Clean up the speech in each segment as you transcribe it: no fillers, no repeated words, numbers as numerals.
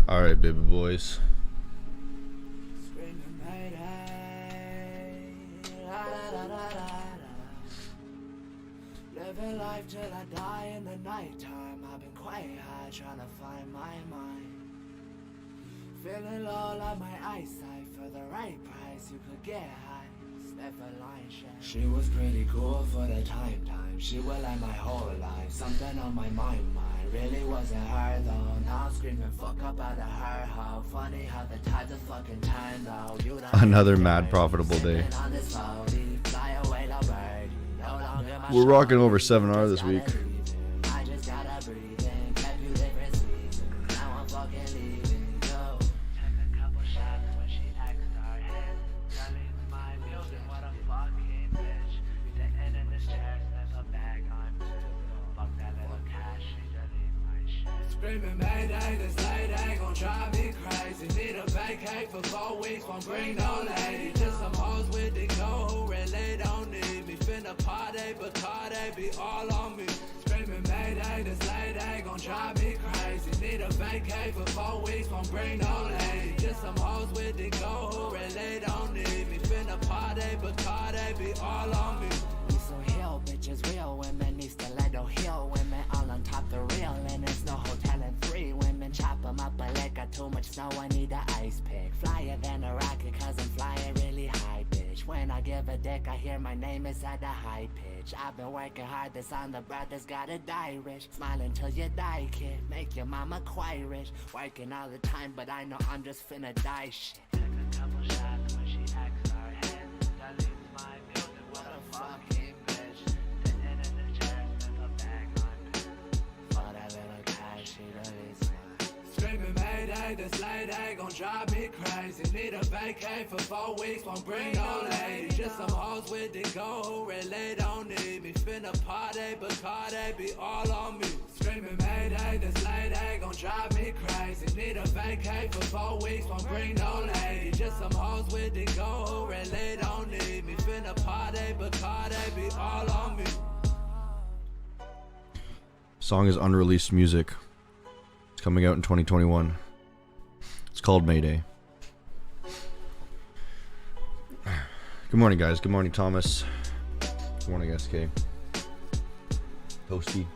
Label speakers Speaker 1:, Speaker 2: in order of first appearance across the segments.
Speaker 1: All right, baby boys.
Speaker 2: Living life till I die in the nighttime. I've been quite high trying to find my mind. Feeling low like my eyesight. For the right price you could get high. Sniff a line shit. She was pretty cool for the time. She was like my whole life. Something on my mind. Really wasn't her though. Now I'm screaming fuck up out of her. How funny how the tides of fucking time though.
Speaker 1: Another mad profitable day. We're rocking over 7R this week.
Speaker 2: Screaming mayday, this lady gon' drive me crazy. Need a vacate for 4 weeks, won't bring no lady. Just some hoes with the go who really don't need me. Finna party, Bacardi be all on me. Screaming mayday, this lady gon' drive me crazy. Need a vacate for 4 weeks, won't bring no lady. Just some hoes with the go who really don't need me. Finna party, Bacardi be all on me. We so hill bitches, real women, need stiletto heel women, all on top the real, and there's no hotel and 3 women. Chop 'em up a lick, got too much snow, I need a ice pick. Flyer than a rocket, cause I'm flying really high, bitch. When I give a dick, I hear my name is at a high pitch. I've been working hard, this on the brothers gotta die rich. Smiling till you die, kid, make your mama quite rich. Working all the time, but I know I'm just finna die shit. Took a couple shots when she asked our hands. That leaves my music, what a fucking bitch. Sitting in the chair, with a bag on me. For that little cash, she really smart. Screaming mayday, this lady gon' drive me crazy. Need a vacate for 4 weeks, won't bring no lady. Just some hoes with the go who really don't need me. Finna party, Bacardi be all on me. Screaming mayday, this lady gon' drive me crazy. Need a vacate for 4 weeks, won't bring no lady. Just some hoes with the go who really don't need me. Finna party, Bacardi be all on me.
Speaker 1: Song is unreleased music. It's coming out in 2021. It's called Mayday. Good morning, guys. Good morning, Thomas. Good morning, SK. Toasty.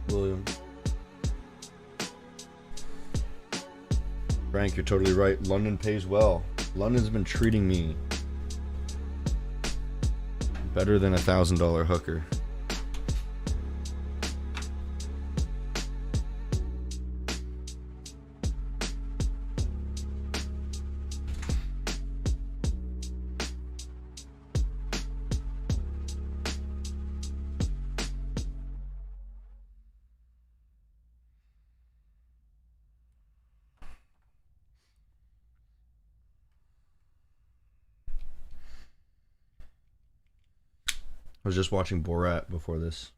Speaker 1: William. Frank, you're totally right. London pays well. London's been treating me better than $1,000 hooker. I was just watching Borat before this.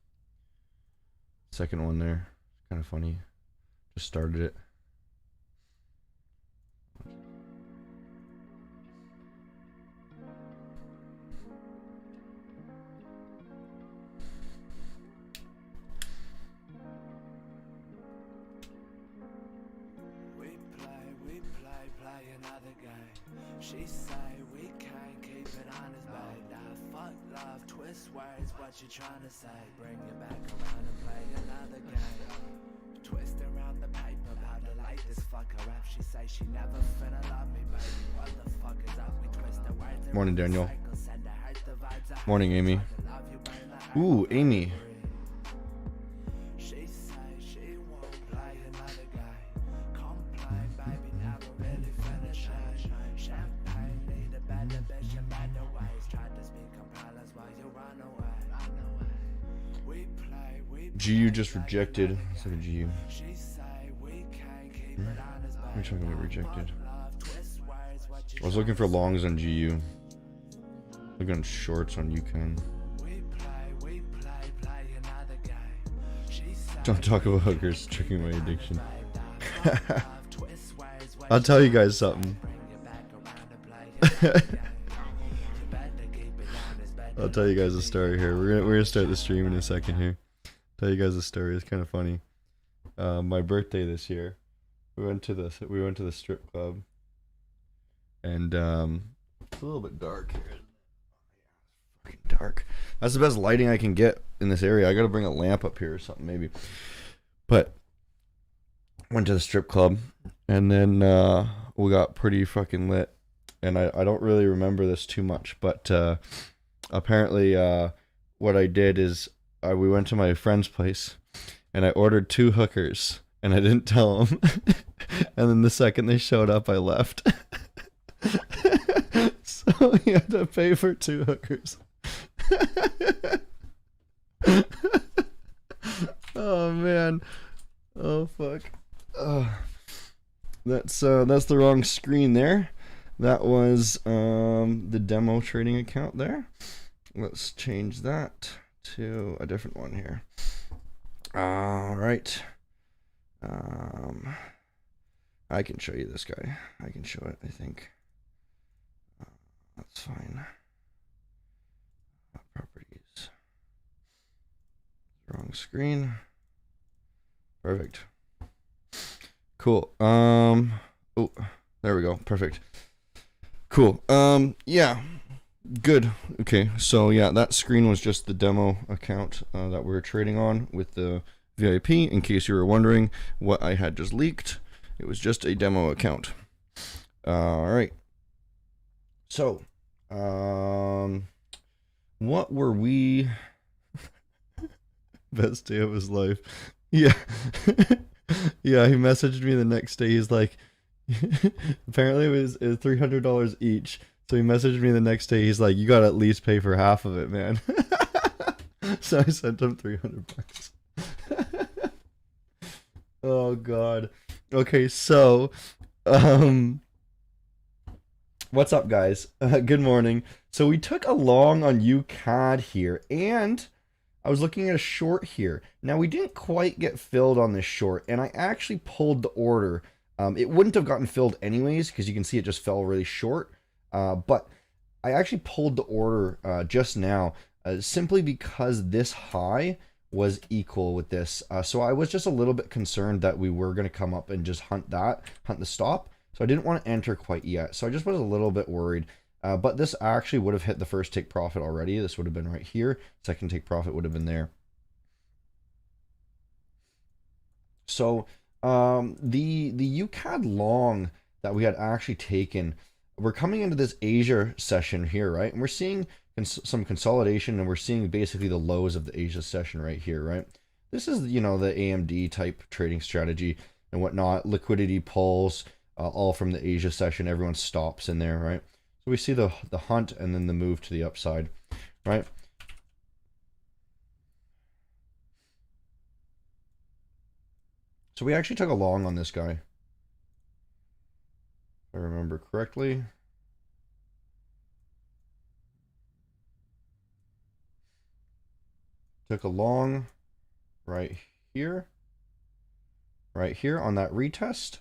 Speaker 1: Second one there. Kind of funny. Just started it.
Speaker 2: Play another game. She say we can't keep it honest, babe. Nah, fuck love, twist words, what you trying to say? Bring it back around and play another game. Twist around the paper, about to light this fucker up. She say she never finna love me, baby. What the fuck is up? We twist the words.
Speaker 1: Morning, Daniel. Morning, Amy. Ooh, Amy. GU just rejected. Let's look at GU. Which one got rejected? I was looking for longs on GU. Looking on shorts on UConn. Don't talk about hookers, tricking my addiction. I'll tell you guys something. I'll tell you guys a story here. We're gonna start the stream in a second here. Tell you guys a story. It's kind of funny. my birthday this year. We went to the strip club, and it's a little bit dark here. Fucking dark. That's the best lighting I can get in this area. I gotta bring a lamp up here or something maybe. But went to the strip club, and then we got pretty fucking lit. And I don't really remember this too much, but apparently what I did is we went to my friend's place, and I ordered 2 hookers, and I didn't tell them. And then the second they showed up, I left. So he had to pay for 2 hookers. Oh man. Oh fuck. That's the wrong screen there. That was the demo trading account there. Let's change that to a different one here. All right. I can show you this guy. I can show it, I think. That's fine. Properties. Wrong screen. Perfect. Cool. Oh, there we go. Perfect. Cool. Yeah. Good. Okay. So yeah, that screen was just the demo account that we were trading on with the VIP. In case you were wondering what I had just leaked, it was just a demo account. All right. So, what were we? Best day of his life. Yeah. Yeah, he messaged me the next day. He's like, apparently it was $300 each. So he messaged me the next day. He's like, you got to at least pay for half of it, man. So I sent him $300. Oh God. Okay, so, what's up, guys? Good morning. So we took a long on UCAD here, and I was looking at a short here. Now, we didn't quite get filled on this short, and I actually pulled the order. It wouldn't have gotten filled anyways, because you can see it just fell really short. But I actually pulled the order just now, simply because this high was equal with this. So I was just a little bit concerned that we were going to come up and just hunt the stop. So I didn't want to enter quite yet. So I just was a little bit worried. But this actually would have hit the first take profit already. This would have been right here. Second take profit would have been there. So the UCAD long that we had actually taken, we're coming into this Asia session here, right? And we're seeing some consolidation, and we're seeing basically the lows of the Asia session right here, right? This is, you know, the AMD type trading strategy and whatnot. Liquidity pulls, all from the Asia session. Everyone stops in there, right? So we see the hunt and then the move to the upside, right? So we actually took a long on this guy, if I remember correctly. Took a long right here on that retest,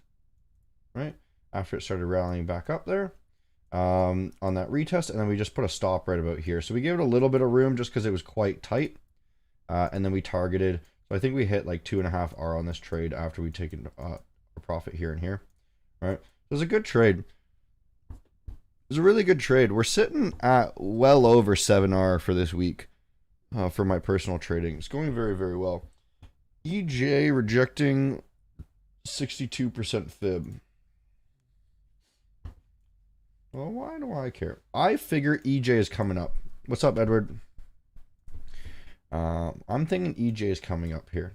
Speaker 1: right? After it started rallying back up there, on that retest, and then we just put a stop right about here. So we gave it a little bit of room just because it was quite tight, and then we targeted. So I think we hit like 2.5 R on this trade after we'd taken a profit here and here, right? It was a good trade. It was a really good trade. We're sitting at well over 7 R for this week. For my personal trading. It's going very, very well. EJ rejecting 62% fib. Well, why do I care? I figure EJ is coming up. What's up, Edward? I'm thinking EJ is coming up here.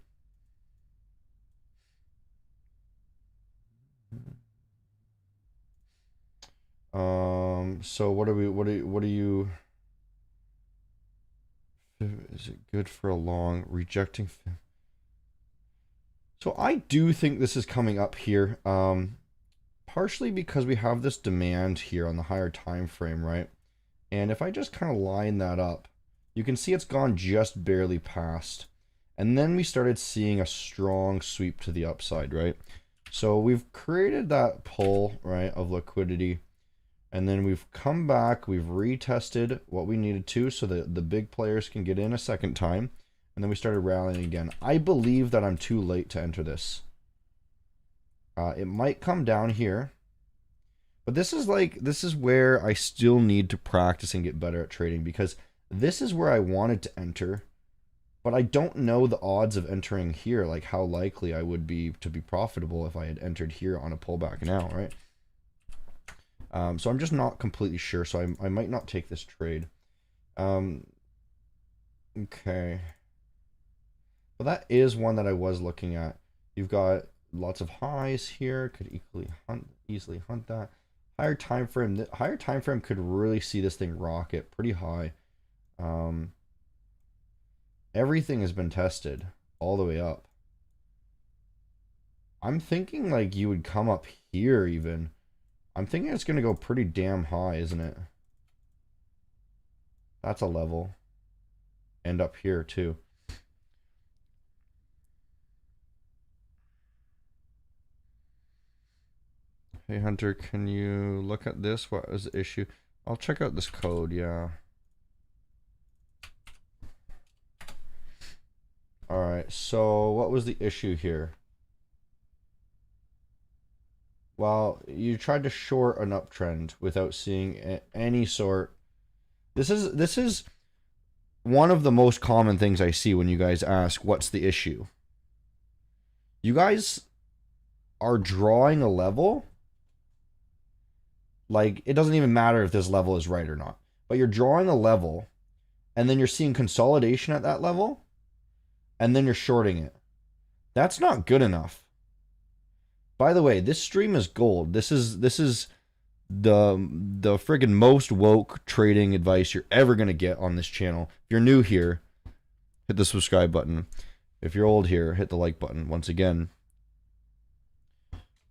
Speaker 1: So what are you? Is it good for a long? Rejecting. So I do think this is coming up here, partially because we have this demand here on the higher time frame, right? And if I just kind of line that up, you can see it's gone just barely past. And then we started seeing a strong sweep to the upside, right? So we've created that pull, right, of liquidity. And then we've come back, we've retested what we needed to so that the big players can get in a second time. and then we started rallying again. I believe that I'm too late to enter this. It might come down here, but this is where I still need to practice and get better at trading, because this is where I wanted to enter, but I don't know the odds of entering here, like how likely I would be to be profitable if I had entered here on a pullback now, right? So I'm just not completely sure, so I might not take this trade. Okay. Well, that is one that I was looking at. You've got lots of highs here, could easily hunt that. Higher time frame could really see this thing rocket pretty high. Everything has been tested all the way up. I'm thinking like you would come up here even. I'm thinking it's going to go pretty damn high, isn't it? That's a level. And up here too. Hey Hunter, can you look at this? What is the issue? I'll check out this code, yeah. Alright, so what was the issue here? Well, you tried to short an uptrend without seeing any sort. This is one of the most common things I see when you guys ask, what's the issue? You guys are drawing a level. Like, it doesn't even matter if this level is right or not. But you're drawing a level, and then you're seeing consolidation at that level, and then you're shorting it. That's not good enough. By the way, this stream is gold. This is the friggin' most woke trading advice you're ever gonna get on this channel. If you're new here, hit the subscribe button. If you're old here, hit the like button once again,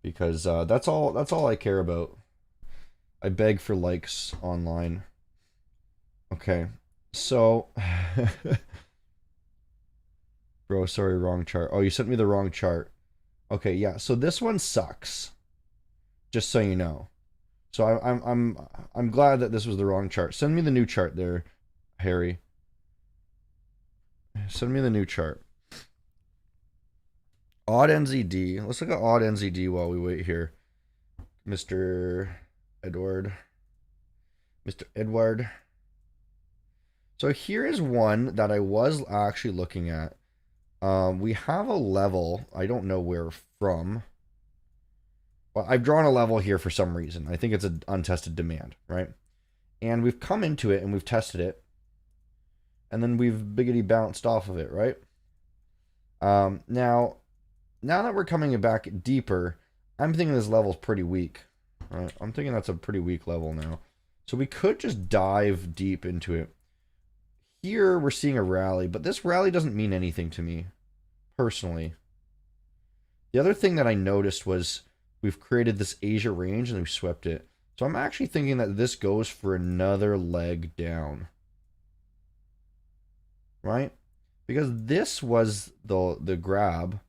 Speaker 1: because that's all I care about. I beg for likes online. Okay, so bro, sorry, wrong chart. Oh, you sent me the wrong chart. Okay, yeah. So this one sucks. Just so you know. So I'm glad that this was the wrong chart. Send me the new chart there, Harry. Send me the new chart. Odd NZD. Let's look at odd NZD while we wait here. Mr. Edward. Mr. Edward. So here is one that I was actually looking at. We have a level. I don't know where from. Well, I've drawn a level here for some reason. I think it's an untested demand, right? And we've come into it and we've tested it. And then we've biggity bounced off of it, right? Now that we're coming back deeper, I'm thinking this level's pretty weak. Right? I'm thinking that's a pretty weak level now. So we could just dive deep into it. Here we're seeing a rally, but this rally doesn't mean anything to me, personally. The other thing that I noticed was we've created this Asia range and we've swept it. So I'm actually thinking that this goes for another leg down. Right? Because this was the grab,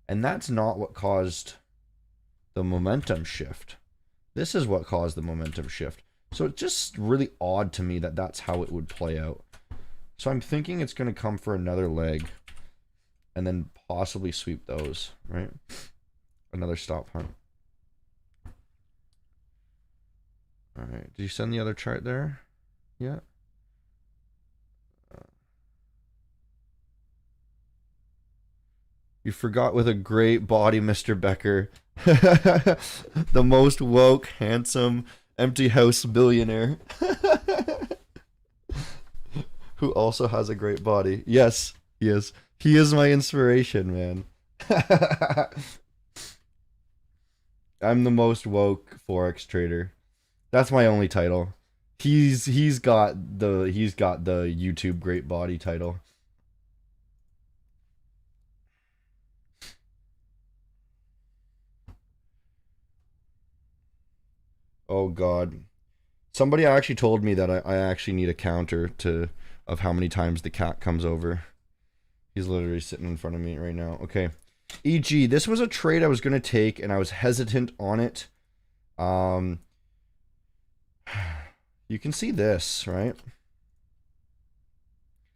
Speaker 1: and that's not what caused the momentum shift. This is what caused the momentum shift. So it's just really odd to me that that's how it would play out. So I'm thinking it's going to come for another leg and then possibly sweep those, right? Another stop hunt. All right. Did you send the other chart there? Yeah. You forgot with a great body, Mr. Becker. The most woke, handsome, empty house billionaire. Who also has a great body. Yes, he is. He is my inspiration, man. I'm the most woke Forex trader. That's my only title. He's got the YouTube great body title. Oh God. Somebody actually told me that I actually need a counter of how many times the cat comes over. He's literally sitting in front of me right now. Okay. E.g., this was a trade I was going to take and I was hesitant on it. You can see this, right?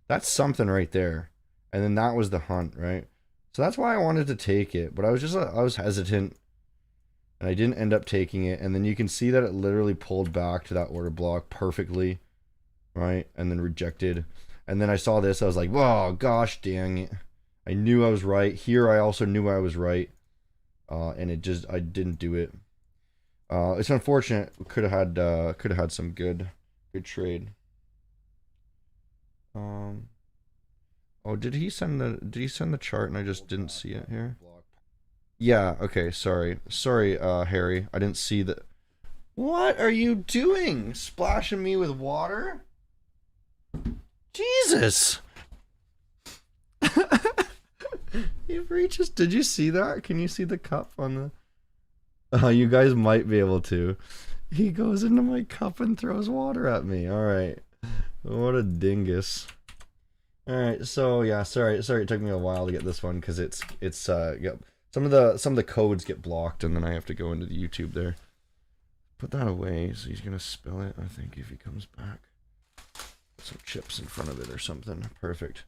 Speaker 1: That's something right there. And then that was the hunt, right? So that's why I wanted to take it, but I was hesitant and I didn't end up taking it. And then you can see that it literally pulled back to that order block perfectly, right? And then rejected. And then I saw this, I was like, "Whoa, gosh dang it." I knew I was right. Here I also knew I was right. And I didn't do it. It's unfortunate. Could have had some good trade. Oh, did he send the chart and I just didn't see it here? Yeah, okay, sorry. Sorry, Harry. I didn't see that. What are you doing? Splashing me with water? Jesus. He reaches. Did you see that? Can you see the cup on the you guys might be able to. He goes into my cup and throws water at me. All right. What a dingus. All right. So yeah, sorry it took me a while to get this one cuz it's yeah, some of the codes get blocked and then I have to go into the YouTube there. Put that away. So he's going to spill it, I think, if he comes back. Put some chips in front of it or something. Perfect.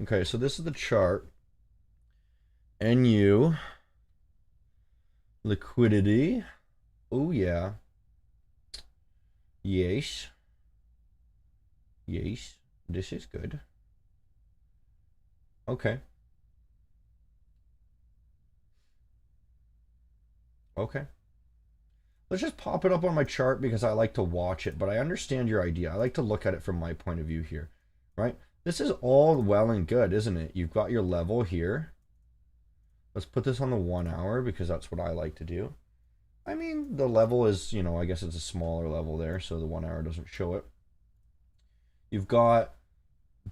Speaker 1: Okay, so this is the chart. NU liquidity. Oh yeah. Yes. Yes. This is good. Okay. Okay. Let's just pop it up on my chart because I like to watch it, but I understand your idea. I like to look at it from my point of view here, right? This is all well and good, isn't it? You've got your level here. Let's put this on the 1 hour because that's what I like to do. I mean, the level is, you know, I guess it's a smaller level there, so the 1 hour doesn't show it. You've got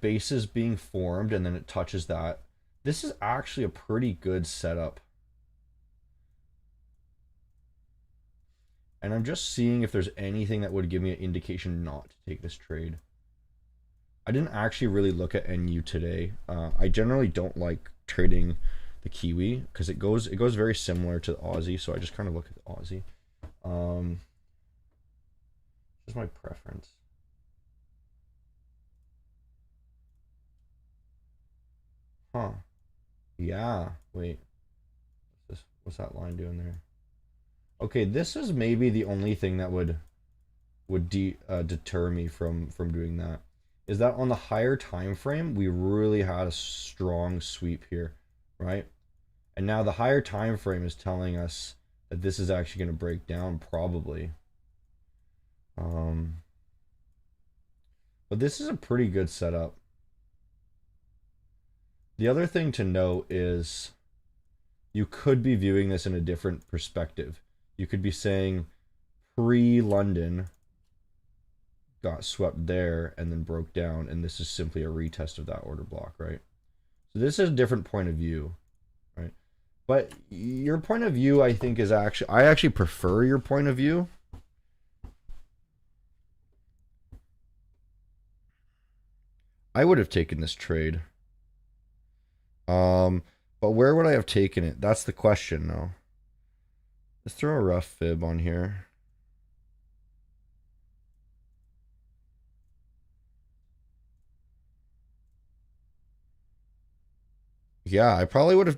Speaker 1: bases being formed and then it touches that. This is actually a pretty good setup. And I'm just seeing if there's anything that would give me an indication not to take this trade. I didn't actually really look at NU today. I generally don't like trading the Kiwi because it goes very similar to the Aussie, so I just kind of look at the Aussie. Just my preference. Huh. Yeah. Wait. What's that line doing there? Okay, this is maybe the only thing that would deter me from doing that. Is that on the higher time frame, we really had a strong sweep here, right? And now the higher time frame is telling us that this is actually going to break down probably. But this is a pretty good setup. The other thing to note is you could be viewing this in a different perspective. You could be saying pre-London got swept there and then broke down, and this is simply a retest of that order block, right? So this is a different point of view, right? But your point of view, I think, is I actually prefer your point of view. I would have taken this trade. But where would I have taken it? That's the question, though. Let's throw a rough fib on here. Yeah, I probably would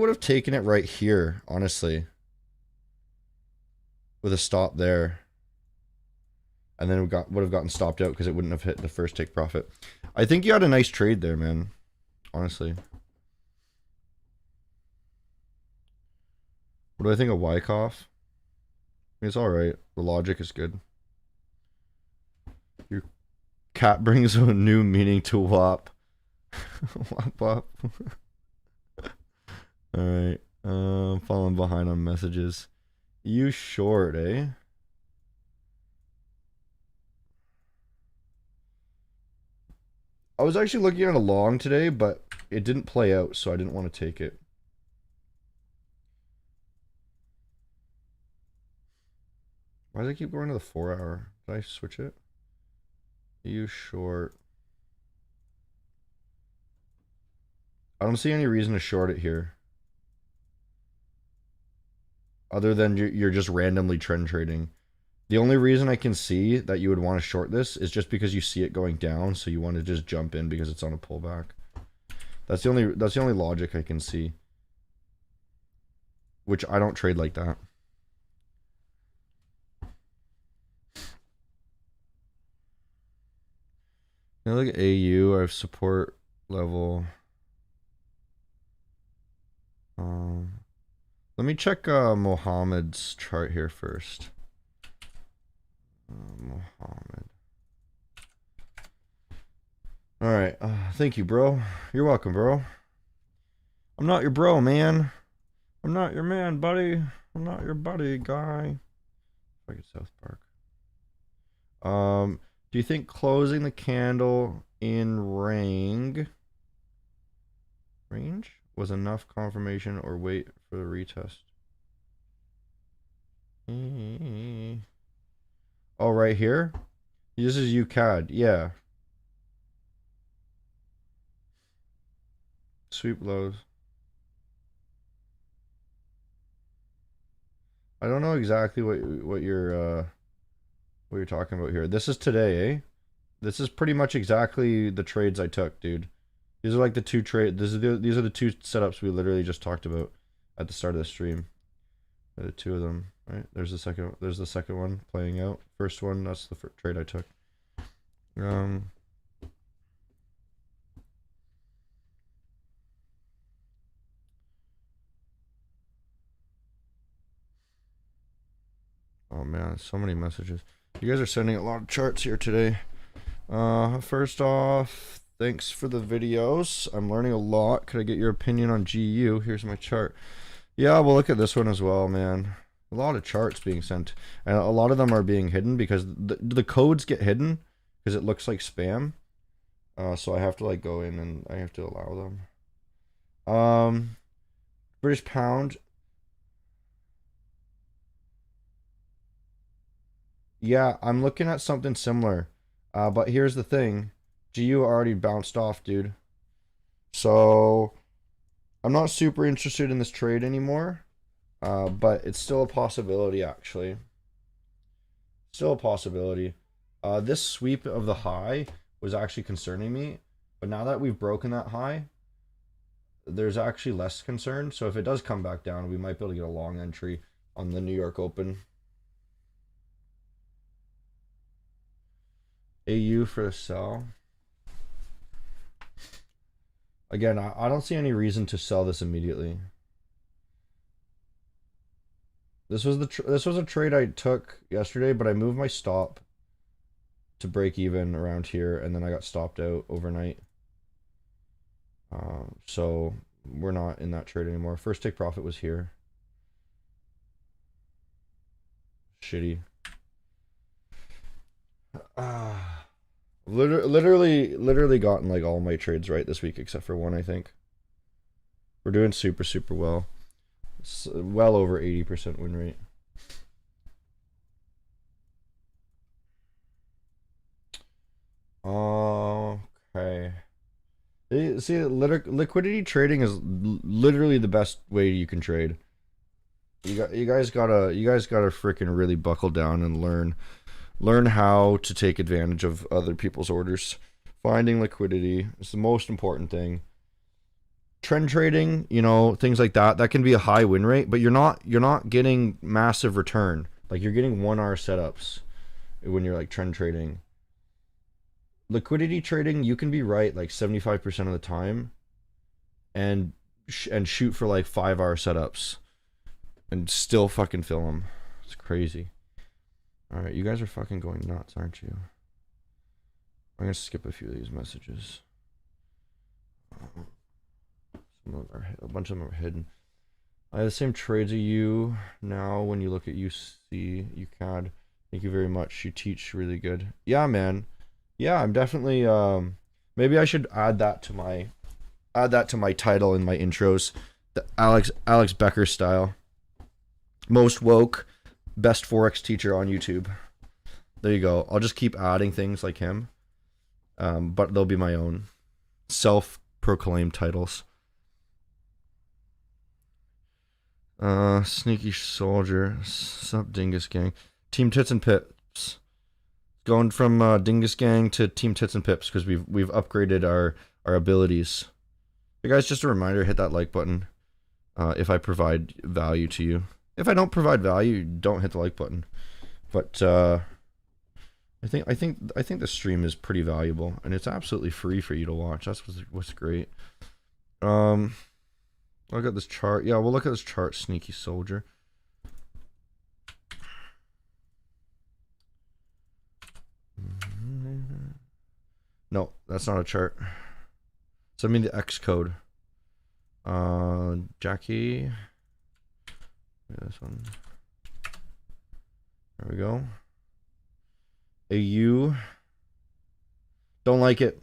Speaker 1: have taken it right here, honestly. With a stop there. And then would have gotten stopped out because it wouldn't have hit the first take profit. I think you had a nice trade there, man. Honestly. What do I think of Wyckoff? I mean, it's alright. The logic is good. Your cat brings a new meaning to WAP. WAP WAP. Alright. Falling behind on messages. You short, eh? I was actually looking at a long today, but it didn't play out, so I didn't want to take it. Why does it keep going to the 4 hour? Did I switch it? You short. I don't see any reason to short it here. Other than you're just randomly trend trading. The only reason I can see that you would want to short this is just because you see it going down, so you want to just jump in because it's on a pullback. That's the only logic I can see. Which I don't trade like that. Now look at AU. I have support level. Let me check Mohammed's chart here first. Mohammed. All right. Thank you, bro. You're welcome, bro. I'm not your bro, man. I'm not your man, buddy. I'm not your buddy, guy. Like it's South Park. Do you think closing the candle in range was enough confirmation or wait for the retest? Oh, right here? This is UCAD. Yeah. Sweep lows. I don't know exactly what you're talking about here. This is today, eh? This is pretty much exactly the trades I took, dude. These are like the two these are the two setups we literally just talked about at the start of the stream. The two of them, right? There's the second one playing out. First one, that's the trade I took. Oh man, so many messages. You guys are sending a lot of charts here today. First off, thanks for the videos. I'm learning a lot. Could I get your opinion on GU? Here's my chart. Yeah, we'll look at this one as well, man. A lot of charts being sent. And a lot of them are being hidden because the codes get hidden because it looks like spam. So I have to like go in and I have to allow them. British pound. Yeah, I'm looking at something similar. But here's the thing. GU already bounced off, dude. So I'm not super interested in this trade anymore. But it's still a possibility, actually. Still a possibility. This sweep of the high was actually concerning me. But now that we've broken that high, there's actually less concern. So if it does come back down, we might be able to get a long entry on the New York Open. AU for a sell. Again, I don't see any reason to sell this immediately. This was a trade I took yesterday, but I moved my stop to break even around here, and then I got stopped out overnight. So we're not in that trade anymore. First take profit was here. Shitty. Literally gotten like all my trades right this week except for one, I think. We're doing super well. It's well over 80% win rate. Okay. See, liquidity trading is literally the best way you can trade. You guys gotta freaking really buckle down and learn how to take advantage of other people's orders. Finding liquidity is the most important thing. Trend trading, you know, things like that can be a high win rate, but you're not getting massive return. Like you're getting 1 hour setups when you're like trend trading. Liquidity trading, you can be right like 75% of the time and shoot for like 5 hour setups and still fucking fill them. It's crazy. All right, you guys are fucking going nuts, aren't you? I'm gonna skip a few of these messages. A bunch of them are hidden. I have the same trades as you now when you look at UCAD. Thank you very much. You teach really good. Yeah, man. Yeah, I'm definitely maybe I should add that to my title in my intros. The Alex Becker style. Most woke, best Forex teacher on YouTube. There you go. I'll just keep adding things like him. But they'll be my own self-proclaimed titles. Sneaky soldier, sup dingus gang. Team Tits and Pips. Going from Dingus Gang to Team Tits and Pips because we've upgraded our abilities. Hey guys, just a reminder, hit that like button if I provide value to you. If I don't provide value, don't hit the like button. But I think the stream is pretty valuable and it's absolutely free for you to watch. That's what's great. Look at this chart. Yeah, we'll look at this chart, Sneaky Soldier. No, that's not a chart. Send me the X code. Jackie. This one. There we go. AU. Don't like it.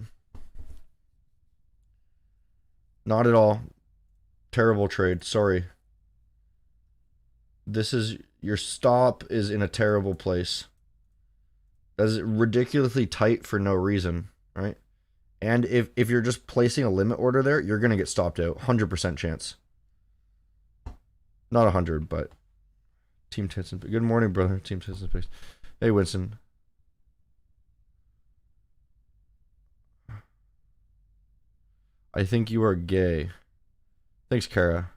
Speaker 1: Not at all. Terrible trade. Sorry. This is your stop is in a terrible place. That's ridiculously tight for no reason, right? And if you're just placing a limit order there, you're gonna get stopped out. 100% chance. Not 100, but Team Tits and good morning, brother. Team Tits and Pigs. Hey, Winston. I think you are gay. Thanks, Kara.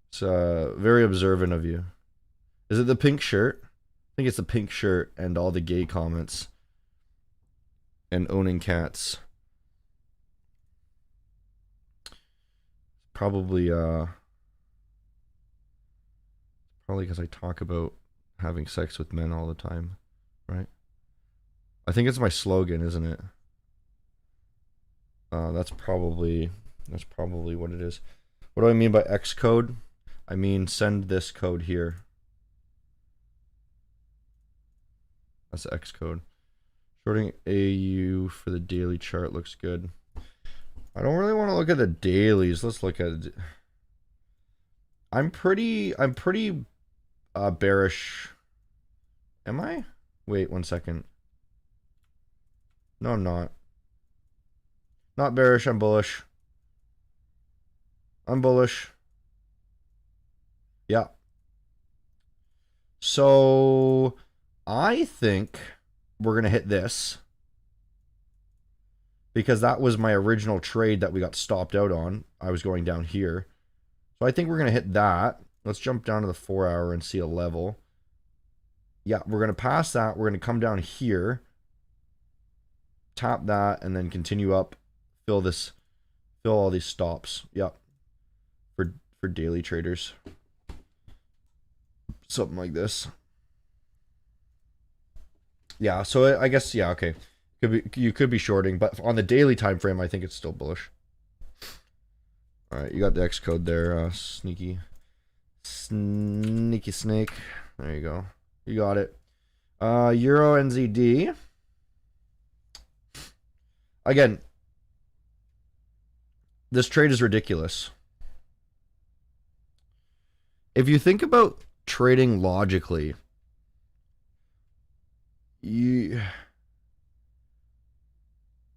Speaker 1: It's very observant of you. Is it the pink shirt? I think it's the pink shirt and all the gay comments. And owning cats. Probably because I talk about having sex with men all the time, right? I think it's my slogan, isn't it? That's probably what it is. What do I mean by X code? I mean send this code here. That's the X code. Shorting AU for the daily chart looks good. I don't really want to look at the dailies. Let's look at it. I'm pretty bearish. Am I? Wait 1 second. No, I'm not. Not bearish, I'm bullish. I'm bullish. Yeah. So I think we're going to hit this because that was my original trade that we got stopped out on. I was going down here. So I think we're going to hit that. Let's jump down to the 4 hour and see a level. Yeah, we're going to pass that. We're going to come down here, tap that, and then continue up. Fill all these stops. Yep. For daily traders. Something like this. Yeah, so I guess, yeah, okay. You could be shorting, but on the daily time frame, I think it's still bullish. All right, you got the X code there, sneaky snake. There you go. You got it. Euro NZD. Again, this trade is ridiculous. If you think about trading logically, you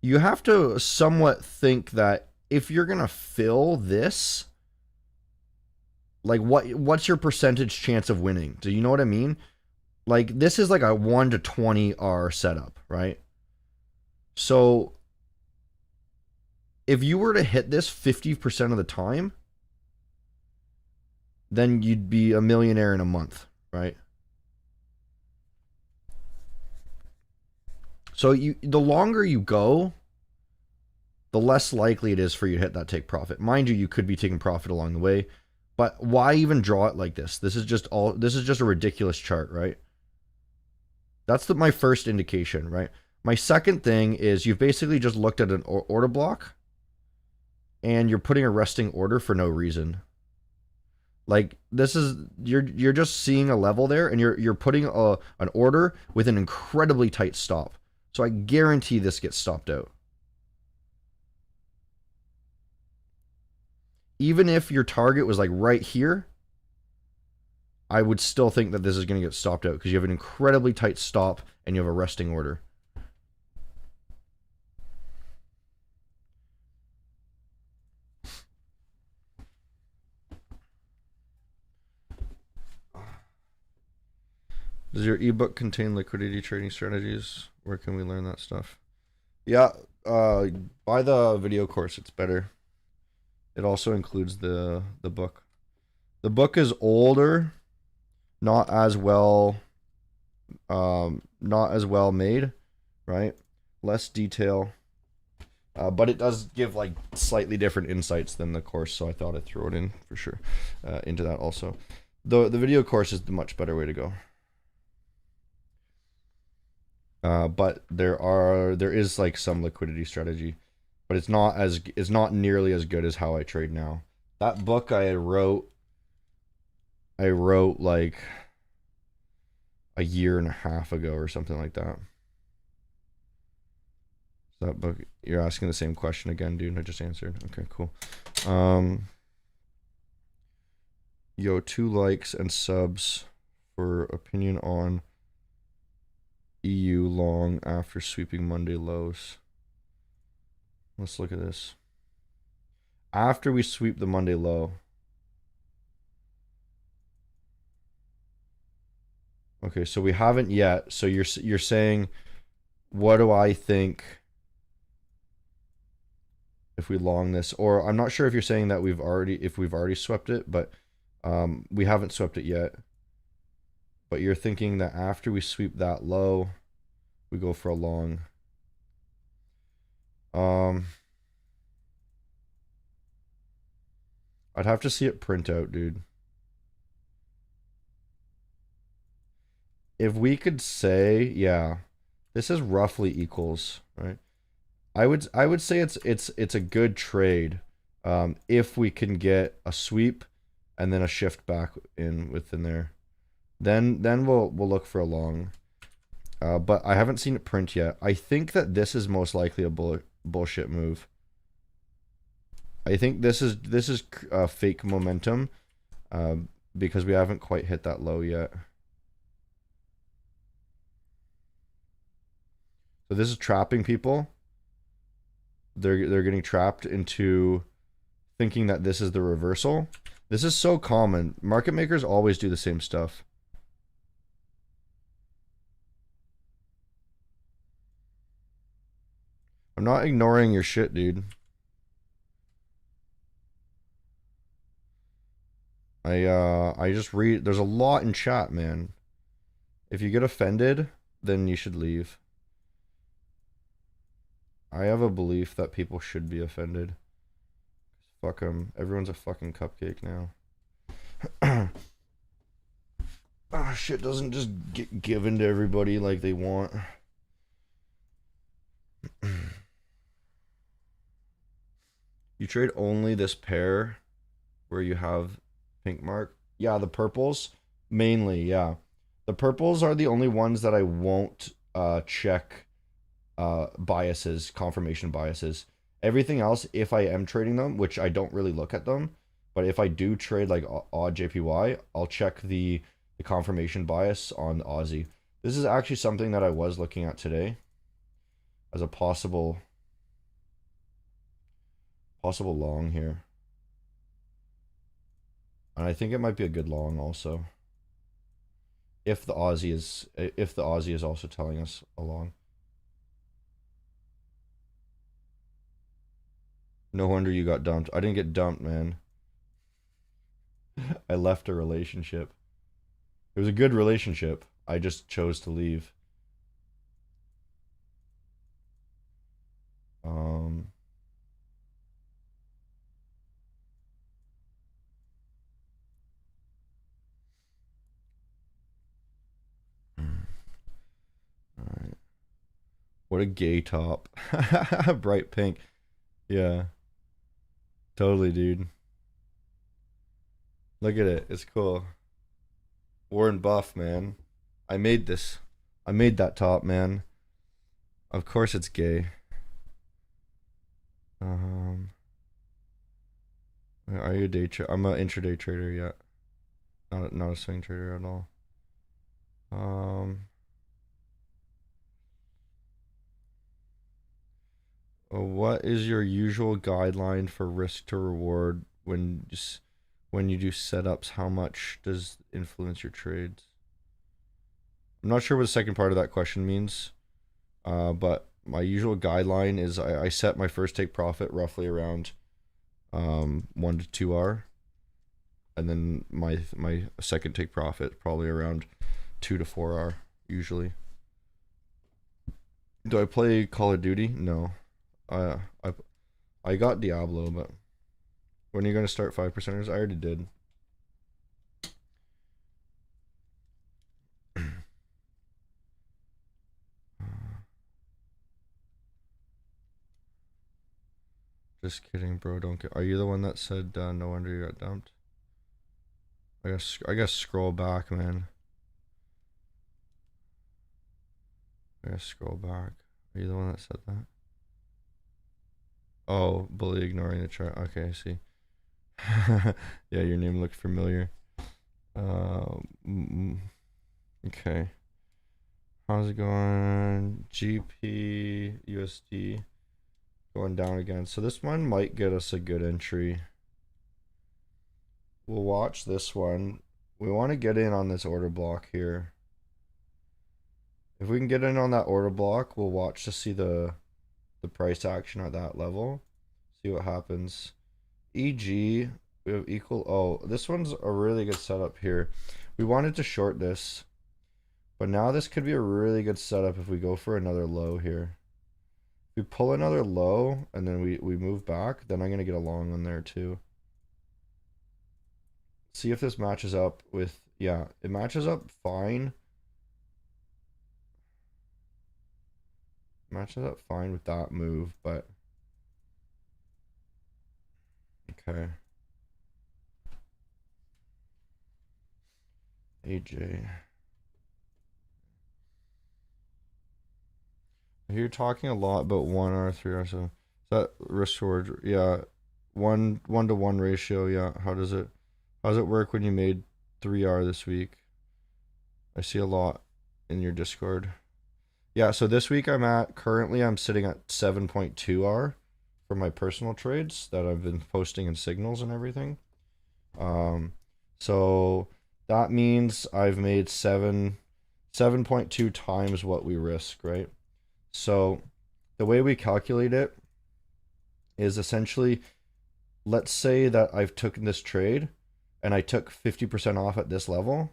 Speaker 1: have to somewhat think that if you're going to fill this, like what's your percentage chance of winning? Do you know what I mean? Like this is like a 1 to 20 R setup, right? So if you were to hit this 50% of the time, then you'd be a millionaire in a month, right? So the longer you go, the less likely it is for you to hit that take profit. Mind you, you could be taking profit along the way, but why even draw it like this? This is just a ridiculous chart, right? That's my first indication, right? My second thing is you've basically just looked at an order block and you're putting a resting order for no reason. Like this is you're just seeing a level there and you're putting an order with an incredibly tight stop. So I guarantee this gets stopped out. Even if your target was like right here, I would still think that this is going to get stopped out because you have an incredibly tight stop and you have a resting order. Does your ebook contain liquidity trading strategies? Where can we learn that stuff? Yeah, buy the video course. It's better. It also includes the book. The book is older, not as well, not as well made, right? Less detail, but it does give like slightly different insights than the course. So I thought I'd throw it in for sure, into that also. The video course is the much better way to go. But there is like some liquidity strategy, but it's not nearly as good as how I trade now. That book I wrote like a year and a half ago or something like that. So that book, you're asking the same question again, dude. I just answered. Okay, cool. Yo, 2 likes and subs for opinion on EU long after sweeping Monday lows. Let's look at this. After we sweep the Monday low. Okay, so we haven't yet. So you're saying, what do I think if we long this? Or I'm not sure if you're saying that we've already swept it, but we haven't swept it yet. But you're thinking that after we sweep that low, we go for a long. I'd have to see it print out, dude. If we could say, yeah, this is roughly equals, right? I would say it's a good trade, if we can get a sweep and then a shift back within there. Then we'll look for a long. But I haven't seen it print yet. I think that this is most likely a bullshit move. I think this is fake momentum, because we haven't quite hit that low yet. So this is trapping people. They're getting trapped into thinking that this is the reversal. This is so common. Market makers always do the same stuff. I'm not ignoring your shit, dude. I just read. There's a lot in chat, man. If you get offended, then you should leave. I have a belief that people should be offended. Fuck them. Everyone's a fucking cupcake now. Shit doesn't just get given to everybody like they want. You trade only this pair where you have pink mark? Yeah, the purples mainly, yeah. The purples are the only ones that I won't check biases, confirmation biases. Everything else, if I am trading them, which I don't really look at them, but if I do trade like odd JPY, I'll check the confirmation bias on the Aussie. This is actually something that I was looking at today as a possible long here. And I think it might be a good long also. If the Aussie is also telling us a long. No wonder you got dumped. I didn't get dumped, man. I left a relationship. It was a good relationship. I just chose to leave. Alright. What a gay top. Bright pink. Yeah. Totally, dude. Look at it. It's cool. Warren Buff, man. I made this. I made that top, man. Of course it's gay. Are you a day trader? I'm an intraday trader yet. Not a swing trader at all. What is your usual guideline for risk to reward when you do setups? How much does influence your trades? I'm not sure what the second part of that question means. But my usual guideline is I set my first take profit roughly around 1 to 2 R, and then my second take profit probably around 2 to 4 R usually. Do I play Call of Duty? No. I got Diablo, but when are you gonna start 5%ers? I already did. Just kidding, bro. Don't get. Are you the one that said no wonder you got dumped? I guess scroll back, man. I guess scroll back. Are you the one that said that? Oh, bully ignoring the chart. Okay, I see. Yeah, your name looked familiar. Okay. How's it going? GP USD going down again. So this one might get us a good entry. We'll watch this one. We want to get in on this order block here. If we can get in on that order block, we'll watch to see the price action at that level. See what happens. EG, we have equal. Oh, this one's a really good setup here. We wanted to short this, but now this could be a really good setup if we go for another low here. If we pull another low and then we move back, then I'm gonna get a long on there too. See if this matches up with, yeah, it matches up fine. Matches up fine with that move, but okay. AJ. You're talking a lot about 1R, 3R, so is that risk reward? Yeah, 1-to-1 ratio. Yeah, how's it work when you made 3R this week? I see a lot in your Discord. Yeah, so this week currently I'm sitting at 7.2R for my personal trades that I've been posting in signals and everything. So that means I've made 7.2 times what we risk, right? So the way we calculate it is essentially, let's say that I've taken this trade and I took 50% off at this level.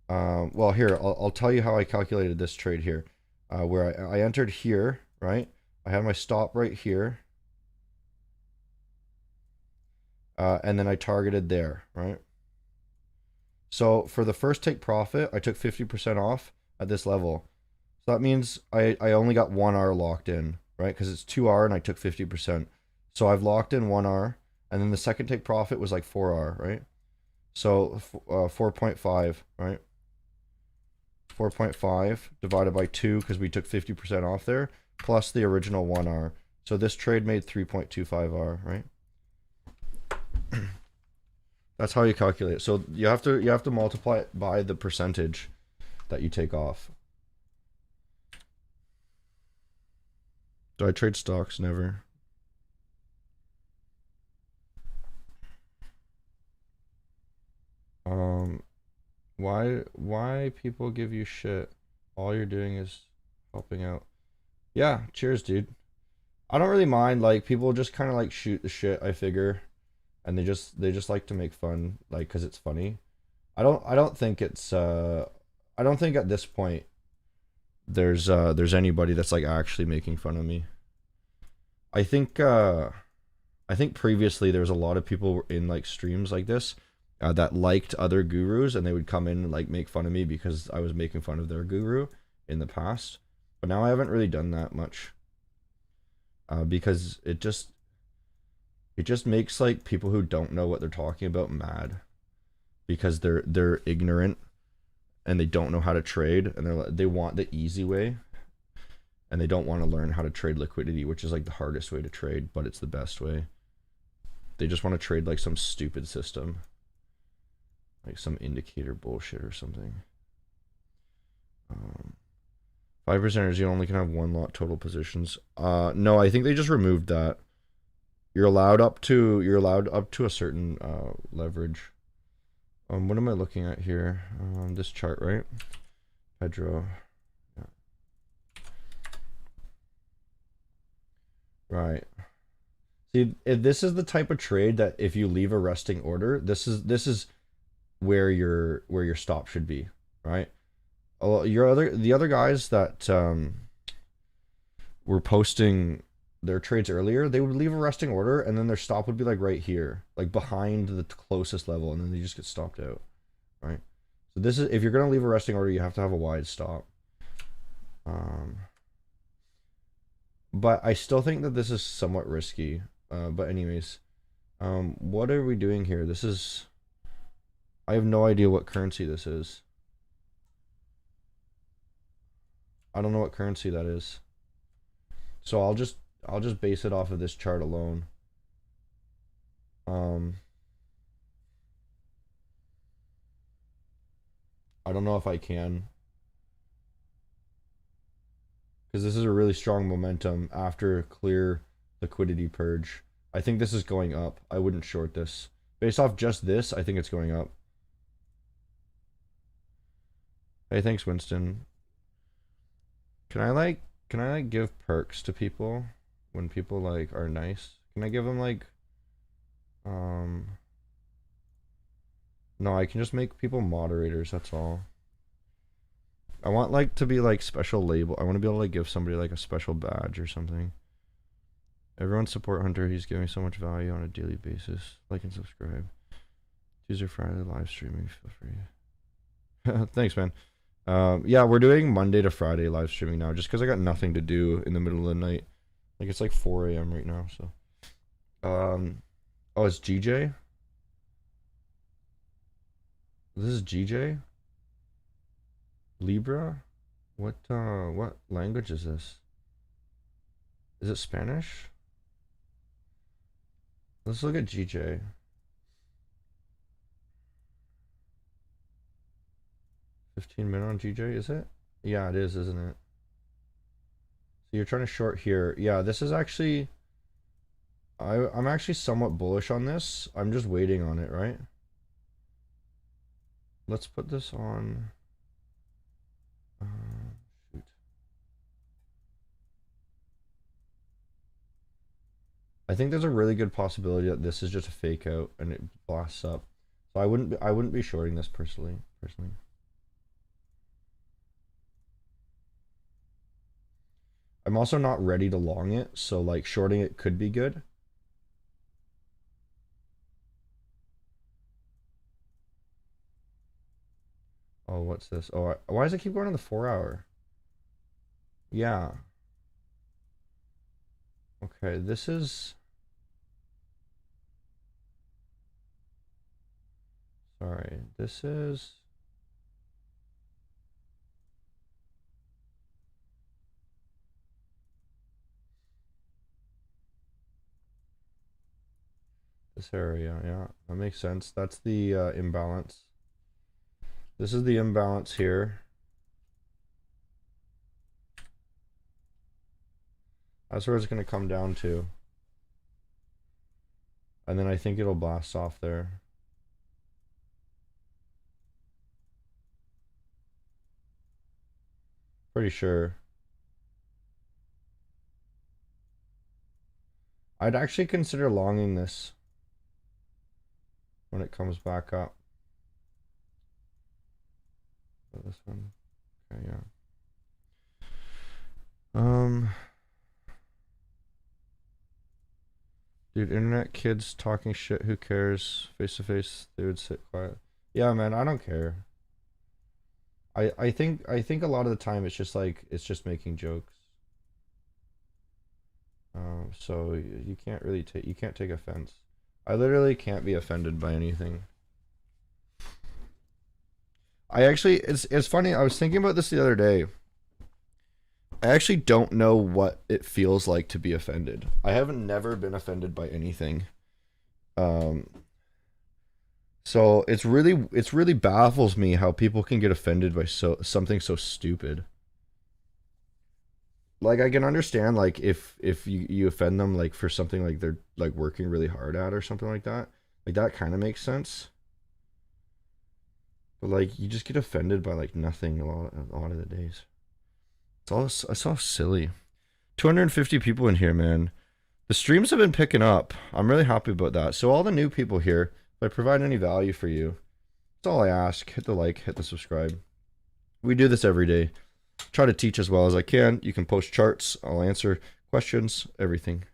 Speaker 1: Well, here, I'll tell you how I calculated this trade here, where I entered here, right? I had my stop right here. And then I targeted there, right? So for the first take profit, I took 50% off at this level. So that means I only got 1R locked in, right? Because it's 2R and I took 50%. So I've locked in 1R, and then the second take profit was like 4R, right? So 4.5, right? 4.5 divided by 2 because we took 50% off there, plus the original 1R. So this trade made 3.25R, right? That's how you calculate it. So you have to multiply it by the percentage that you take off. Do I trade stocks? Never. Why people give you shit? All you're doing is helping out. Yeah, cheers, dude. I don't really mind, like, people just kind of like shoot the shit, I figure, and they just like to make fun, like, cuz it's funny. I don't think it's I don't think at this point there's anybody that's like actually making fun of me. I think previously there was a lot of people in like streams like this that liked other gurus, and they would come in and like make fun of me because I was making fun of their guru in the past. But now I haven't really done that much because it just makes like people who don't know what they're talking about mad because they're ignorant and they don't know how to trade, and they want the easy way, and they don't want to learn how to trade liquidity, which is like the hardest way to trade, but it's the best way. They just want to trade like some stupid system, like some indicator bullshit or something. 5%ers, you only can have one lot total positions. No, I think they just removed that. You're allowed up to a certain leverage. What am I looking at here? This chart, right? Pedro. Yeah. Right. See, this is the type of trade that if you leave a resting order, this is where your stop should be, right? Oh, the other guys that were posting their trades earlier, they would leave a resting order and then their stop would be like right here, like behind the closest level, and then they just get stopped out, right? So this is, if you're gonna leave a resting order, you have to have a wide stop. But I still think that this is somewhat risky. But anyways, what are we doing here? This is, I have no idea what currency this is. I don't know what currency that is. So I'll just base it off of this chart alone. I don't know if I can, because this is a really strong momentum after a clear liquidity purge. I think this is going up. I wouldn't short this. Based off just this, I think it's going up. Hey, thanks, Winston. Can I like give perks to people when people like are nice? Can I give them like um no, I can just make people moderators, that's all. I want like to be like special label. I want to be able to like give somebody like a special badge or something. Everyone support Hunter. He's giving so much value on a daily basis. Like and subscribe. Tuesday, Friday live streaming. Feel free. Thanks, man. Yeah, we're doing Monday to Friday live streaming now, just because I got nothing to do in the middle of the night. Like it's like 4 a.m. right now, so. Oh, it's GJ. This is GJ. Libra. What language is this? Is it Spanish? Let's look at GJ. $15 on GJ, is it? Yeah, it is, isn't it? So you're trying to short here. Yeah, this is actually, I'm actually somewhat bullish on this. I'm just waiting on it, right? Let's put this on. Shoot. I think there's a really good possibility that this is just a fake out and it blasts up. So I wouldn't be shorting this personally. I'm also not ready to long it, so like shorting it could be good. Oh, what's this? Oh, why does it keep going to the 4 hour? Yeah. Okay, this is... Sorry, this is... This area, yeah, that makes sense. That's the imbalance. This is the imbalance here. That's where it's going to come down to. And then I think it'll blast off there. Pretty sure. I'd actually consider longing this when it comes back up. So this one. Okay, yeah. Dude, internet kids talking shit, who cares? Face to face, they would sit quiet. Yeah, man, I don't care. I think a lot of the time it's just like it's just making jokes. So you can't really take offense. I literally can't be offended by anything. I actually, it's funny. I was thinking about this the other day. I actually don't know what it feels like to be offended. I haven't never been offended by anything. Um, so it's really baffles me how people can get offended by something so stupid. Like I can understand like if you offend them like for something like they're like working really hard at or something like that. Like that kind of makes sense. But like, you just get offended by like nothing a lot of the days. It's all silly. 250 people in here, man. The streams have been picking up. I'm really happy about that. So all the new people here, if I provide any value for you, that's all I ask. Hit the like, hit the subscribe. We do this every day. Try to teach as well as I can. You can post charts. I'll answer questions, everything.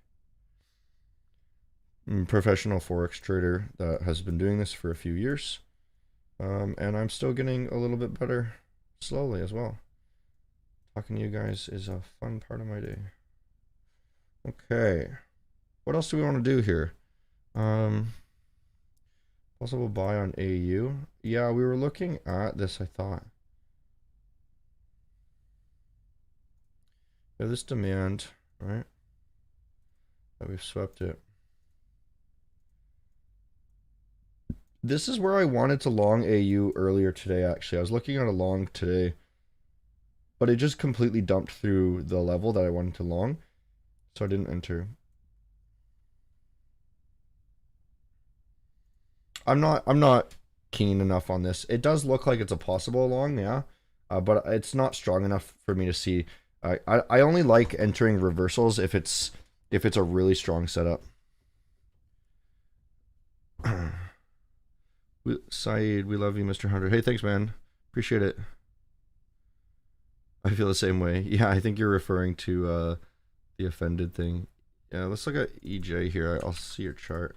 Speaker 1: I'm a professional Forex trader that has been doing this for a few years. And I'm still getting a little bit better slowly as well. Talking to you guys is a fun part of my day. Okay. What else do we want to do here? Possible buy on AU. Yeah, we were looking at this, I thought. Yeah, this demand, right? That we've swept it. This is where I wanted to long AU earlier today, actually. I was looking at a long today, but it just completely dumped through the level that I wanted to long, so I didn't enter. I'm not keen enough on this. It does look like it's a possible long, yeah, but it's not strong enough for me to see. I only like entering reversals if it's a really strong setup. Saeed, we love you, Mr. Hunter. Hey, thanks, man. Appreciate it. I feel the same way. Yeah, I think you're referring to the offended thing. Yeah, let's look at EJ here. I'll see your chart.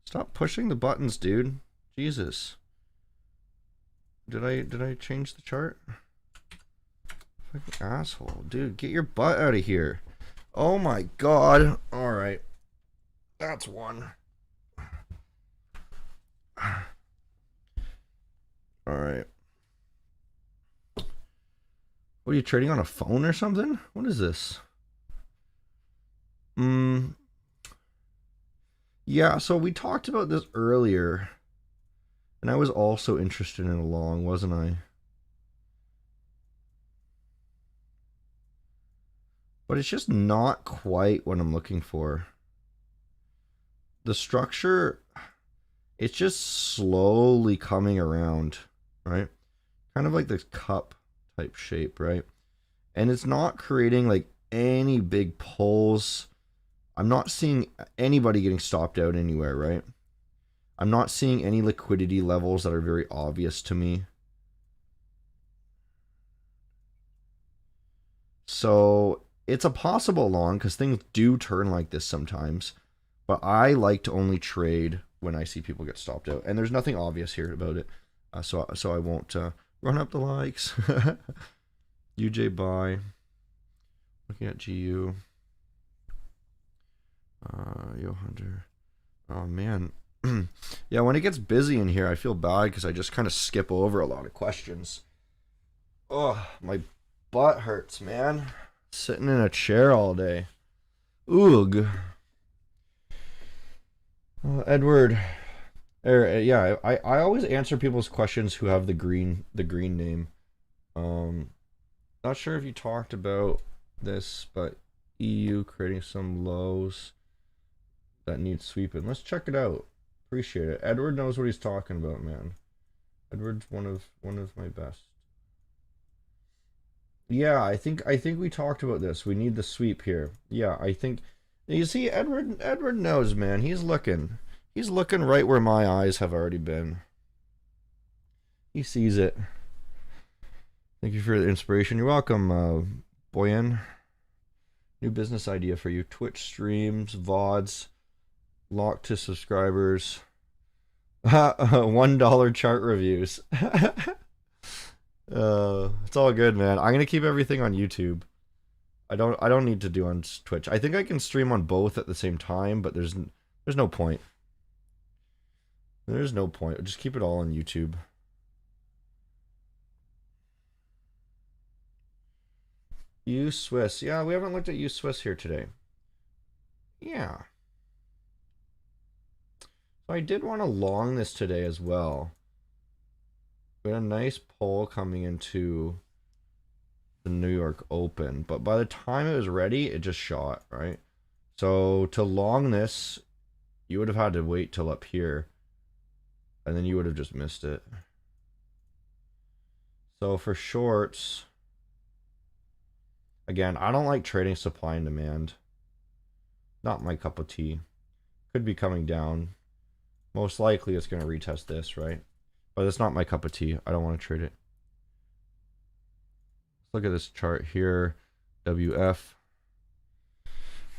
Speaker 1: Stop pushing the buttons, dude. Jesus. Did I change the chart? Fucking asshole, dude. Get your butt out of here. Oh my god. All right. That's one. All right. What are you trading on a phone or something? What is this? Yeah, so we talked about this earlier. And I was also interested in a long, wasn't I? But it's just not quite what I'm looking for. The structure, it's just slowly coming around, right? Kind of like this cup type shape, right? And it's not creating like any big pulls. I'm not seeing anybody getting stopped out anywhere, right? I'm not seeing any liquidity levels that are very obvious to me. So it's a possible long because things do turn like this sometimes. But I like to only trade when I see people get stopped out. And there's nothing obvious here about it. So I won't run up the likes. UJ buy. Looking at GU. Yo Hunter. Oh man. Yeah, when it gets busy in here, I feel bad because I just kind of skip over a lot of questions. Oh, my butt hurts, man. Sitting in a chair all day. Oog. Edward. Yeah, I always answer people's questions who have the green name. Not sure if you talked about this, but EU creating some lows that need sweeping. Let's check it out. Appreciate it. Edward knows what he's talking about, man. Edward's one of my best. Yeah, I think we talked about this. We need the sweep here. Yeah, I think you see Edward knows, man. He's looking right where my eyes have already been. He sees it. Thank you for the inspiration. You're welcome, Boyan. New business idea for you. Twitch streams, VODs, locked to subscribers. $1 chart reviews. It's all good, man. I'm gonna keep everything on YouTube. I don't need to do on Twitch. I think I can stream on both at the same time, but there's no point. There's no point. Just keep it all on YouTube. U Swiss. Yeah, we haven't looked at U Swiss here today. Yeah. So I did want to long this today as well. We had a nice pull coming into the New York Open, but by the time it was ready, it just shot, right? So to long this, you would have had to wait till up here. and then you would have just missed it. So for shorts, again, I don't like trading supply and demand. Not my cup of tea. Could be coming down. Most likely it's going to retest this, right? But it's not my cup of tea. I don't want to trade it. Let's look at this chart here. WF.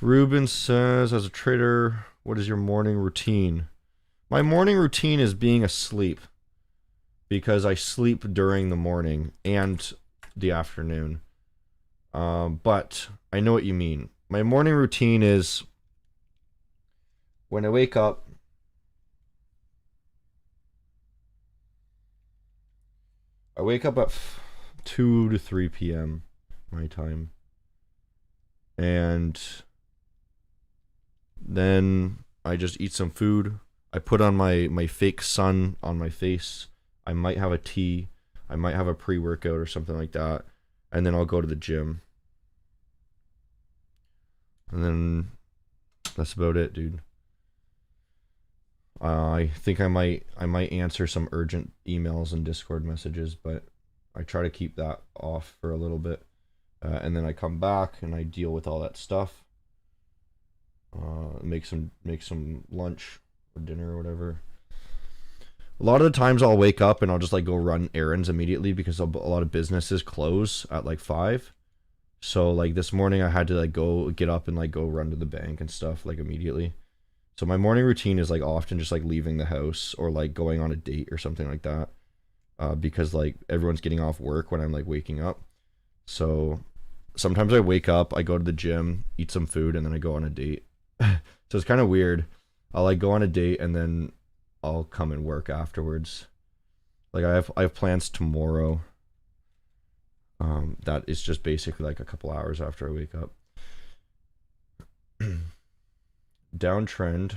Speaker 1: Ruben says, as a trader, what is your morning routine? My morning routine is being asleep, because I sleep during the morning and the afternoon. But I know what you mean. My morning routine is when I wake up, at 2 to 3 p.m. my time. And then I just eat some food. I put on my fake sun on my face. I might have a tea. I might have a pre-workout or something like that. And then I'll go to the gym. And then that's about it, dude. I think I might answer some urgent emails and Discord messages, but I try to keep that off for a little bit. And then I come back and I deal with all that stuff. Make some lunch or dinner or whatever. A lot of the times I'll wake up and I'll just like go run errands immediately, because a lot of businesses close at like 5. So like this morning I had to like go get up and like go run to the bank and stuff like immediately. So my morning routine is like often just like leaving the house or like going on a date or something like that. Because like everyone's getting off work when I'm like waking up. So sometimes I wake up, I go to the gym, eat some food, and then I go on a date. So it's kind of weird. I'll like go on a date and then I'll come and work afterwards. Like I have plans tomorrow. That is just basically like a couple hours after I wake up. Downtrend.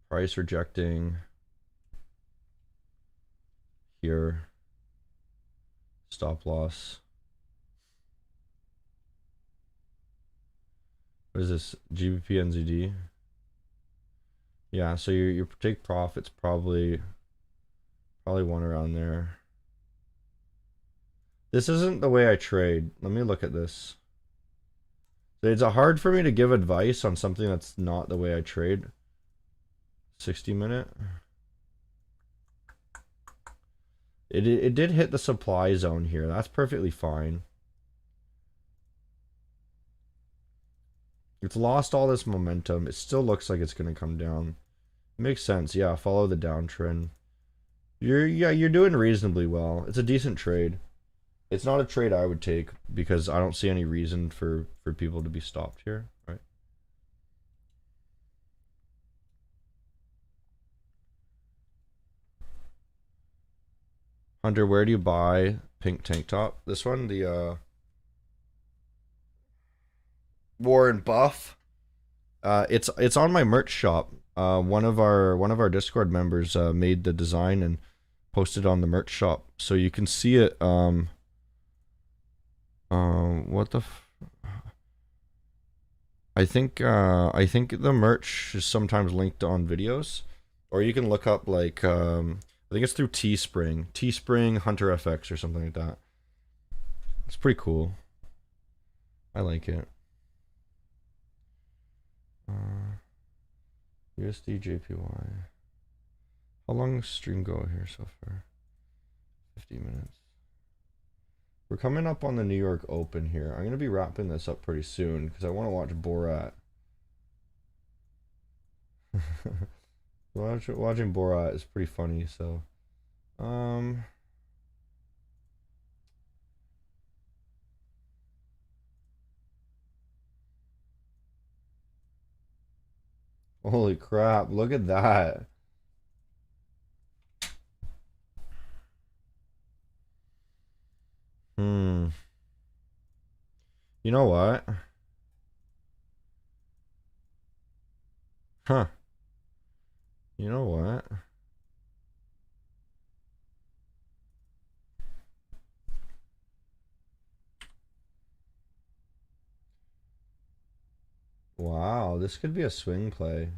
Speaker 1: Price rejecting. Here. Stop loss. What is this? GBP NZD? Yeah, so your take profit's probably one around there. This isn't the way I trade. Let me look at this. It's hard for me to give advice on something that's not the way I trade. 60-minute. It did hit the supply zone here. That's perfectly fine. It's lost all this momentum. It still looks like it's going to come down. Makes sense. Yeah, follow the downtrend. You're doing reasonably well. It's a decent trade. It's not a trade I would take because I don't see any reason for people to be stopped here, right? Hunter, where do you buy pink tank top? This one, the Warren Buff. It's on my merch shop. One of our Discord members made the design and posted on the merch shop, so you can see it. What the? I think the merch is sometimes linked on videos, or you can look up like I think it's through Teespring Hunter FX or something like that. It's pretty cool. I like it. USD JPY. How long does stream go here so far? 50 minutes. We're coming up on the New York Open here. I'm going to be wrapping this up pretty soon because I want to watch Borat. Watching Borat is pretty funny, so holy crap, look at that. You know what? Huh. You know what? Wow, this could be a swing play.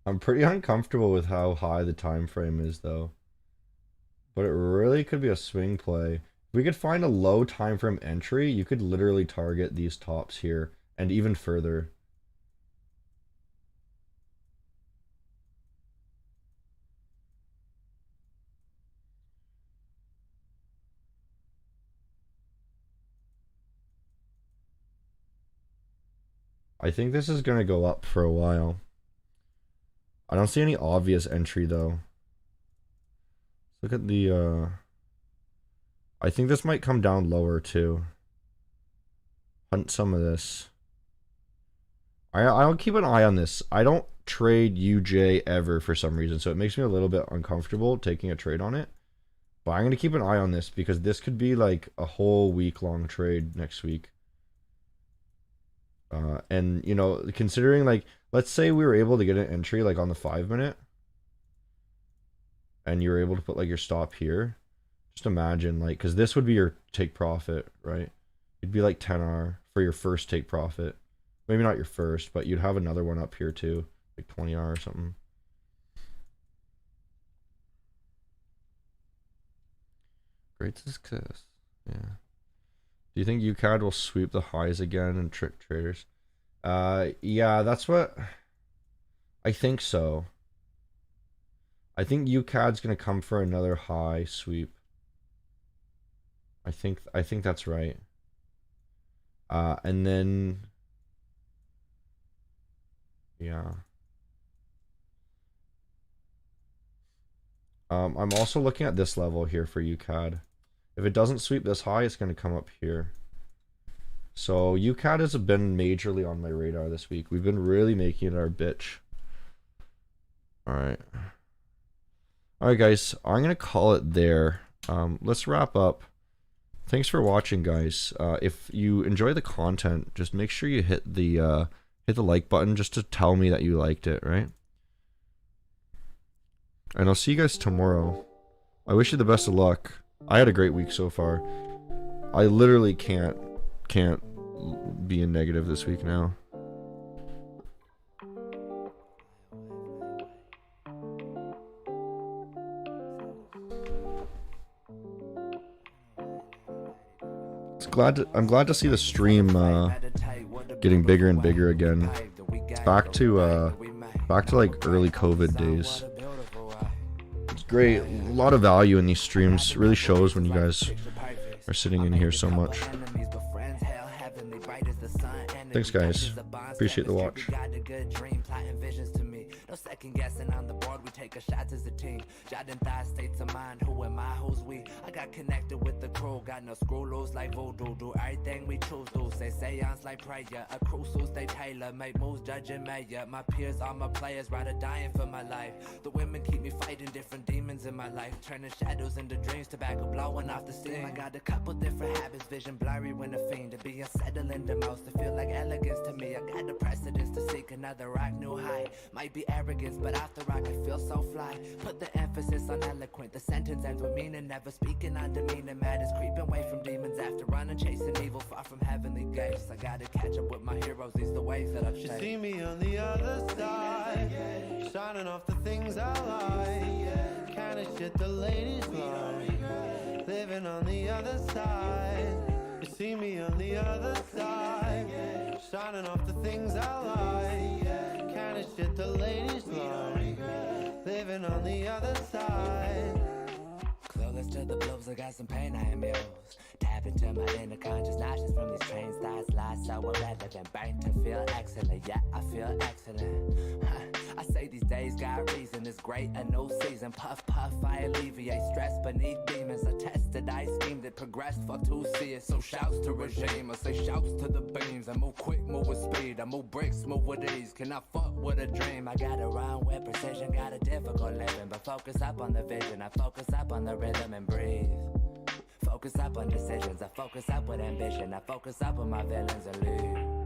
Speaker 1: I'm pretty uncomfortable with how high the time frame is though. But it really could be a swing play. If we could find a low time frame entry, you could literally target these tops here and even further. I think this is going to go up for a while. I don't see any obvious entry though. Look at the I think this might come down lower too. Hunt some of this. I'll keep an eye on this. I don't trade UJ ever for some reason, so it makes me a little bit uncomfortable taking a trade on it. But I'm going to keep an eye on this because this could be like a whole week-long trade next week. And, you know, considering like, let's say we were able to get an entry like on the 5-minute and you were able to put like your stop here. Just imagine like, because this would be your take profit, right? It'd be like 10R for your first take profit. Maybe not your first, but you'd have another one up here too, like 20R or something. Great success. Yeah. Do you think UCAD will sweep the highs again and trick traders? Yeah, that's what I think so. I think UCAD's gonna come for another high sweep. I think that's right. And then yeah. I'm also looking at this level here for UCAD. If it doesn't sweep this high, it's going to come up here. So UCAD has been majorly on my radar this week. We've been really making it our bitch. Alright. Alright guys, I'm going to call it there. Let's wrap up. Thanks for watching, guys. If you enjoy the content, just make sure you hit the like button just to tell me that you liked it, right? And I'll see you guys tomorrow. I wish you the best of luck. I had a great week so far. I literally can't be in negative this week now. I'm glad to see the stream getting bigger and bigger again. It's back to like early COVID days. It's great. A lot of value in these streams. It really shows when you guys are sitting in here so much. Thanks guys. Appreciate the watch. No second guessing on the board, we take a shots as a team. Jotting thought states of mind, who am I, who's we? I got connected with the crew, got no screw loose like voodoo. Do everything we choose to, say seance like prayer. A crucial stay tailor, make moves judging mayor. My peers are my players, rather dying for my life. The women keep me fighting different demons in my life, turning shadows into dreams, tobacco blowing off the steam. I got a couple different habits, vision blurry when a fiend. To be unsettling the most, to feel like elegance to me. I got the precedence to seek another rock new high. Might be arrogance, but after I can feel so fly. Put the emphasis on eloquent, the sentence ends with meaning. Never speaking on demeanor, madness creeping away from demons. After running, chasing evil, far from heavenly gates. I gotta catch up with my heroes, these the ways that I've changed.
Speaker 3: You see me on the other side, shining off the things I like, kind of shit the ladies like, living on the other side. You see me on the other side, shining off the things I like, kind of shit the ladies like, living on the other side.
Speaker 2: Clueless to the blues, I got some pain I am yours. Tap into my inner conscious, nauseous from these train starts. Lies so irrelevant, burnt to feel excellent. Yeah, I feel excellent. I say these days got reason, it's great, a new season. Puff, puff, I alleviate stress beneath demons. I tested, I schemed it, progressed, fucked who see it. So shouts to regime, I say shouts to the beams. I move quick, move with speed, I move bricks, move with ease. Can I fuck with a dream? I got it wrong with precision, got a difficult living. But focus up on the vision, I focus up on the rhythm and breathe. Focus up on decisions, I focus up with ambition, I focus up on my villains and leave.